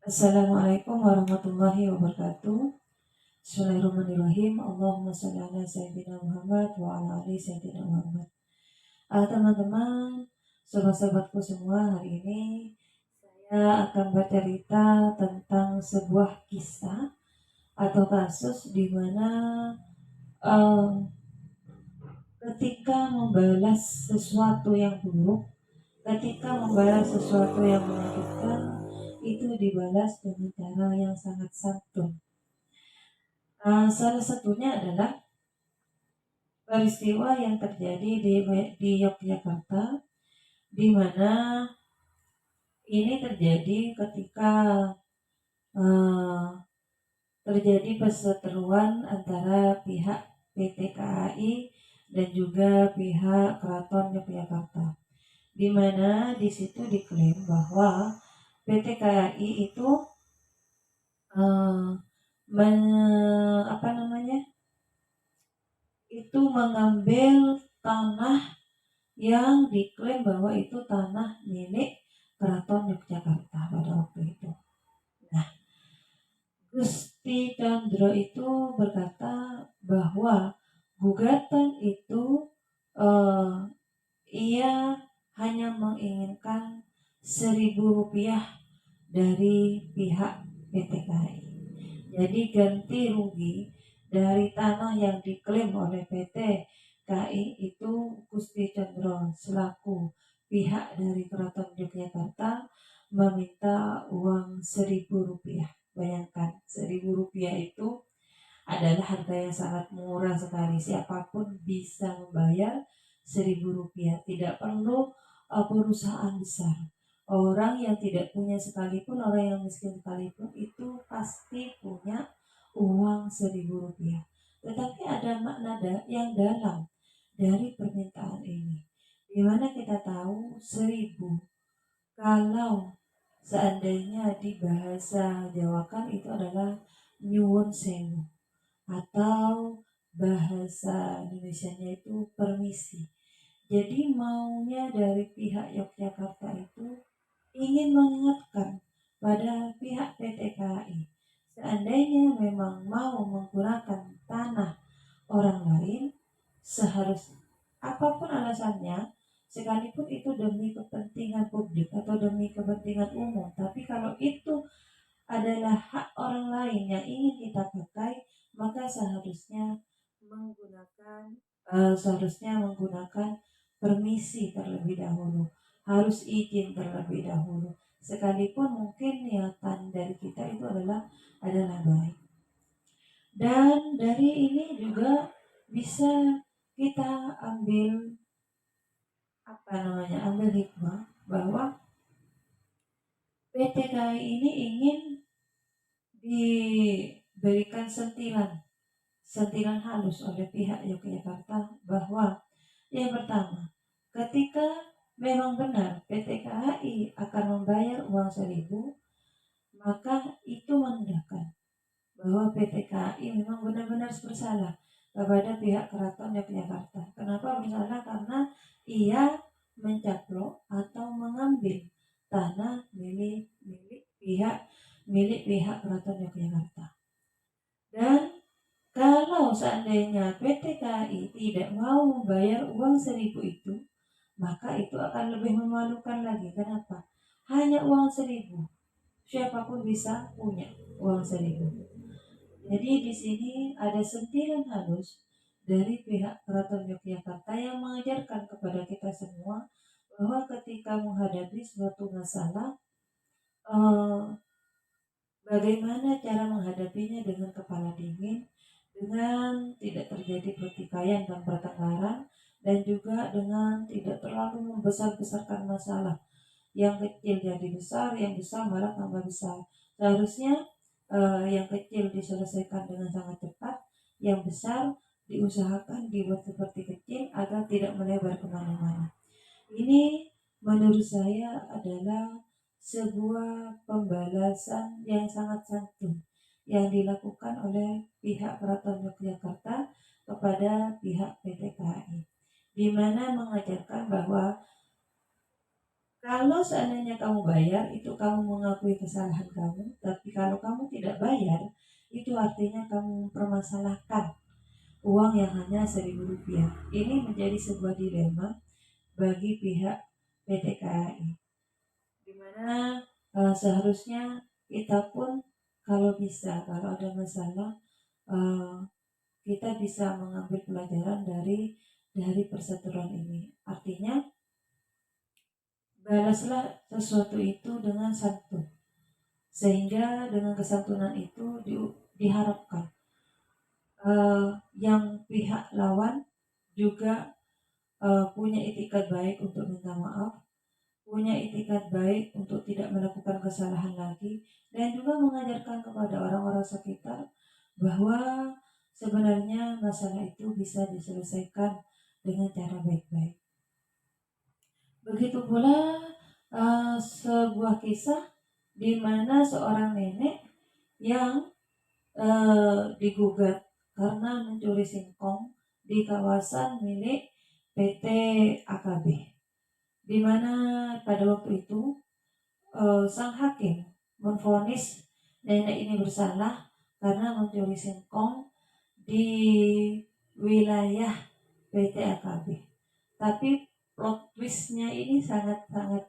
Assalamualaikum warahmatullahi wabarakatuh. Bismillahirrahmanirrahim. Allahumma shalli ala sayyidina Muhammad wa ala ali sayyidina Muhammad. Teman-teman, sobat-sobatku semua, hari ini saya akan bercerita tentang sebuah kisah atau kasus di mana eh, ketika membalas sesuatu yang buruk, ketika membalas sesuatu yang menyakitkan, itu dibalas dengan cara yang sangat santun. Salah satunya adalah peristiwa yang terjadi di Yogyakarta, di mana ini terjadi ketika uh, terjadi perseteruan antara pihak PT KAI dan juga pihak Keraton Yogyakarta, di mana di situ diklaim bahwa PT KAI itu uh, apa namanya itu mengambil tanah yang diklaim bahwa itu tanah milik Keraton Yogyakarta pada waktu itu. Nah, Gusti Chandra itu berkata bahwa gugatan itu eh, ia hanya menginginkan 1.000 rupiah dari pihak PT KAI. Jadi ganti rugi dari tanah yang diklaim oleh PT KAI itu Gusti Chandra selaku pihak dari Keraton Yogyakarta meminta uang 1.000 rupiah. Bayangkan 1.000 rupiah itu adalah harga yang sangat murah sekali. Siapapun bisa membayar 1.000 rupiah. Tidak perlu perusahaan besar. Orang yang tidak punya sekalipun, orang yang miskin sekalipun itu pasti punya uang 1.000 rupiah. Tetapi ada makna yang dalam dari permintaan ini. Dimana kita tahu 1.000 kalau seandainya di bahasa Jawa kan itu adalah nyuwun sewu, atau bahasa Indonesianya itu permisi. Jadi maunya dari pihak Yogyakarta itu ingin mengingatkan pada pihak PT KAI, seandainya memang mau menggunakan tanah orang lain, seharus apapun alasannya, sekalipun itu demi kepentingan publik atau demi kepentingan umum, tapi kalau itu adalah hak orang lain yang ingin kita pakai, maka seharusnya menggunakan permisi terlebih dahulu, harus izin terlebih dahulu. Sekalipun mungkin niatan dari kita itu adalah baik. Dan dari ini juga bisa kita ambil hikmah bahwa PT KAI ini ingin diberikan sentilan halus oleh pihak Yogyakarta bahwa yang pertama, ketika memang benar PT KAI akan membayar uang 1.000, maka itu menandakan bahwa PT KAI memang benar-benar bersalah kepada pihak Keraton Yogyakarta. Kenapa bersalah? Karena ia mencaplok atau mengambil tanah milik pihak Keraton Yogyakarta. Dan kalau seandainya PT KAI tidak mau membayar uang 1.000 itu, maka itu akan lebih memalukan lagi. Kenapa? Hanya uang 1.000. Siapapun bisa punya uang 1.000. Jadi di sini ada sentilan halus dari pihak Keraton Yogyakarta yang mengajarkan kepada kita semua bahwa ketika menghadapi suatu masalah, eh, bagaimana cara menghadapinya dengan kepala dingin, dengan tidak terjadi pertikaian dan pertengkaran, dan juga dengan tidak terlalu membesar-besarkan masalah. Yang kecil jadi besar, yang besar malah tambah besar. Seharusnya yang kecil diselesaikan dengan sangat cepat, yang besar diusahakan dibuat seperti kecil agar tidak melebar kemana-mana. Ini menurut saya adalah sebuah pembalasan yang sangat santun yang dilakukan oleh pihak Keraton Yogyakarta kepada pihak PT KAI, di mana mengajarkan bahwa Kalau seandainya kamu bayar, itu kamu mengakui kesalahan kamu. Tapi kalau kamu tidak bayar, itu artinya kamu mempermasalahkan uang yang hanya Rp1.000. Ini menjadi sebuah dilema bagi pihak PT KAI, di mana seharusnya kita pun kalau bisa, kalau ada masalah, eh, kita bisa mengambil pelajaran dari perseteruan ini. Artinya, balaslah sesuatu itu dengan santun, sehingga dengan kesantunan itu diharapkan yang pihak lawan juga punya itikat baik untuk minta maaf, punya itikat baik untuk tidak melakukan kesalahan lagi, dan juga mengajarkan kepada orang-orang sekitar bahwa sebenarnya masalah itu bisa diselesaikan dengan cara baik-baik. Begitu pula sebuah kisah di mana seorang nenek yang digugat karena mencuri singkong di kawasan milik PT AKB, di mana pada waktu itu sang hakim memvonis nenek ini bersalah karena mencuri singkong di wilayah PT AKB. Tapi plot twistnya ini sangat-sangat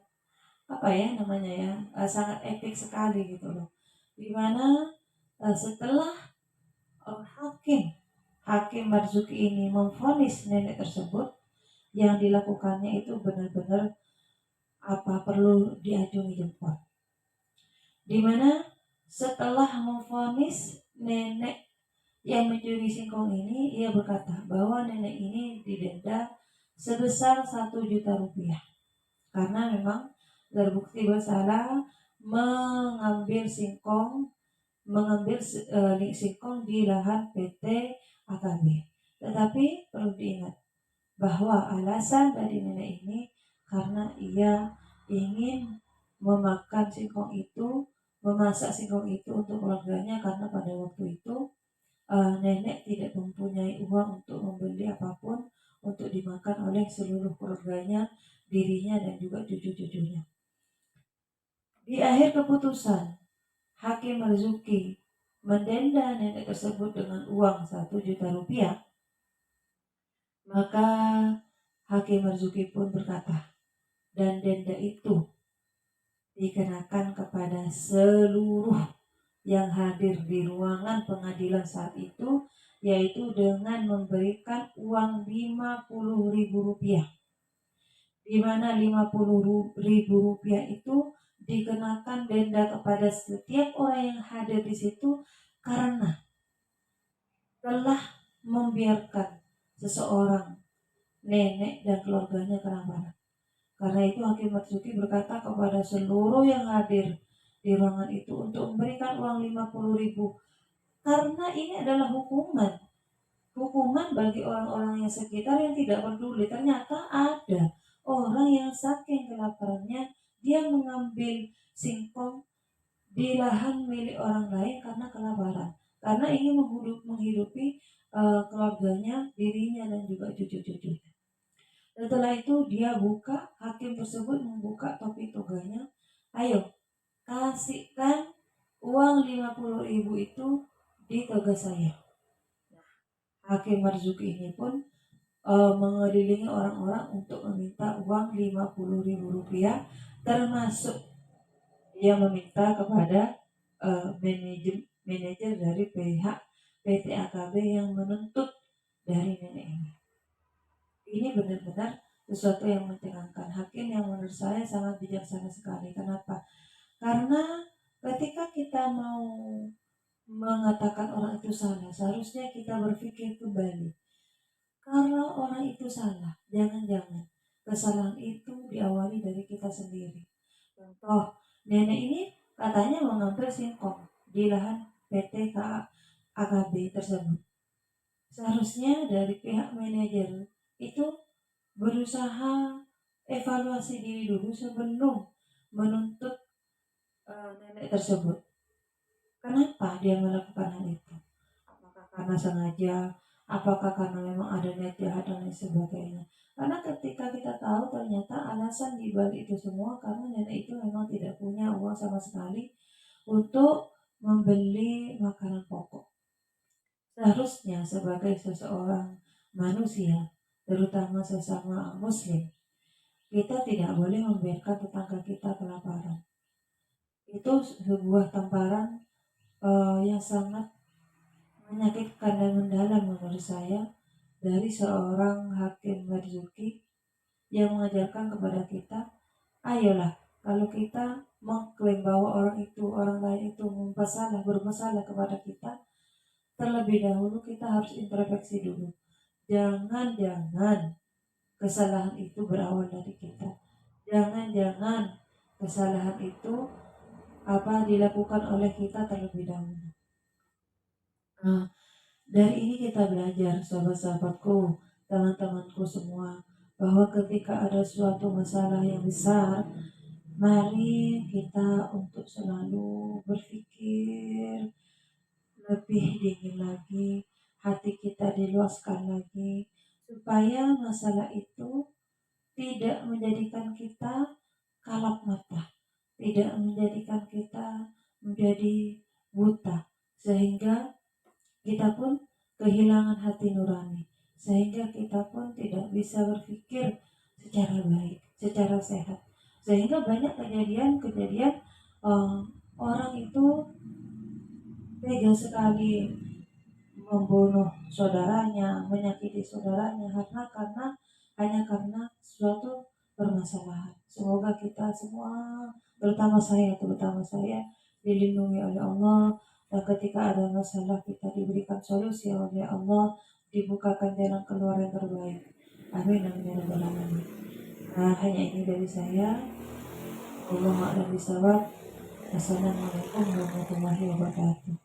apa ya namanya ya, sangat epik sekali gitu loh. Dimana setelah hakim Hakim Marzuki ini memvonis nenek tersebut, yang dilakukannya itu benar-benar apa perlu diacungi jempol. Dimana setelah memvonis nenek yang mencuri singkong ini, ia berkata bahwa nenek ini didenda sebesar 1 juta rupiah karena memang terbukti bersalah mengambil singkong di lahan PT AKB. Tetapi perlu diingat bahwa alasan dari nenek ini karena ia ingin memakan singkong itu, memasak singkong itu untuk keluarganya, karena pada waktu itu nenek tidak mempunyai uang untuk membeli apapun untuk dimakan oleh seluruh keluarganya, dirinya dan juga cucu-cucunya. Di akhir keputusan, Hakim Marzuki mendenda nenek tersebut dengan uang 1 juta rupiah. Maka Hakim Marzuki pun berkata, dan denda itu dikenakan kepada seluruh yang hadir di ruangan pengadilan saat itu, yaitu dengan memberikan uang Rp50.000, di mana Rp50.000 itu dikenakan denda kepada setiap orang yang hadir di situ karena telah membiarkan seseorang, nenek dan keluarganya kelaparan. Karena itu Hakim Marzuki berkata kepada seluruh yang hadir di ruangan itu untuk memberikan uang 50.000, karena ini adalah hukuman bagi orang-orang yang sekitar yang tidak peduli. Ternyata ada orang yang saking kelaparannya dia mengambil singkong di lahan milik orang lain karena kelaparan, karena ingin menghidupi keluarganya, dirinya dan juga cucu-cucunya. Setelah itu hakim tersebut membuka topi toganya, ayo kasihkan uang 50.000 itu di toga saya. Hakim Marzuki ini pun mengelilingi orang-orang untuk meminta uang Rp50.000, termasuk ia meminta kepada manajer dari pihak PT AKB yang menuntut dari nenek ini. Ini benar-benar sesuatu yang mencengangkan. Hakim yang menurut saya sangat bijaksana sekali. Kenapa? Karena ketika kita mau mengatakan orang itu salah, seharusnya kita berpikir kembali. Kalau orang itu salah, jangan-jangan kesalahan itu diawali dari kita sendiri. Contoh, nenek ini katanya mengambil singkong di lahan PT AKB tersebut. Seharusnya dari pihak manajer itu berusaha evaluasi diri dulu sebelum menuntut nenek tersebut. Kenapa dia melakukan hal itu? Apakah karena sengaja Apakah karena memang ada niat jahat dan lain sebagainya. Karena ketika kita tahu ternyata alasan di balik itu semua karena nenek itu memang tidak punya uang sama sekali untuk membeli makanan pokok. Seharusnya sebagai seseorang manusia, terutama sesama muslim, kita tidak boleh membiarkan tetangga kita kelaparan. Itu sebuah tamparan yang sangat menyakitkan dan mendalam menurut saya dari seorang Hakim Marzuki yang mengajarkan kepada kita, ayolah kalau kita mengklaim bahwa orang lain itu bermasalah kepada kita, terlebih dahulu kita harus introspeksi dulu. Jangan-jangan kesalahan itu berawal dari kita. Jangan-jangan kesalahan itu dilakukan oleh kita terlebih dahulu. Nah, dari ini kita belajar, sahabat-sahabatku, teman-temanku semua, bahwa ketika ada suatu masalah yang besar, mari kita untuk selalu berpikir lebih dingin lagi, hati kita diluaskan lagi, supaya masalah itu tidak menjadikan kita kalap mata, tidak menjadikan kita menjadi buta, sehingga kita pun kehilangan hati nurani, sehingga kita pun tidak bisa berpikir secara baik, secara sehat, sehingga banyak kejadian-kejadian orang itu tega sekali membunuh saudaranya, menyakiti saudaranya hanya karena suatu permasalahan. Semoga kita semua, terutama saya dilindungi oleh Allah, dan ketika ada masalah kita diberikan solusi oleh Allah, dibukakan jalan keluar yang terbaik. Amin amin ya rabbal alamin. Nah, hanya ini dari saya. Wallahu a'lam bishawab. Wassalamualaikum warahmatullahi wabarakatuh.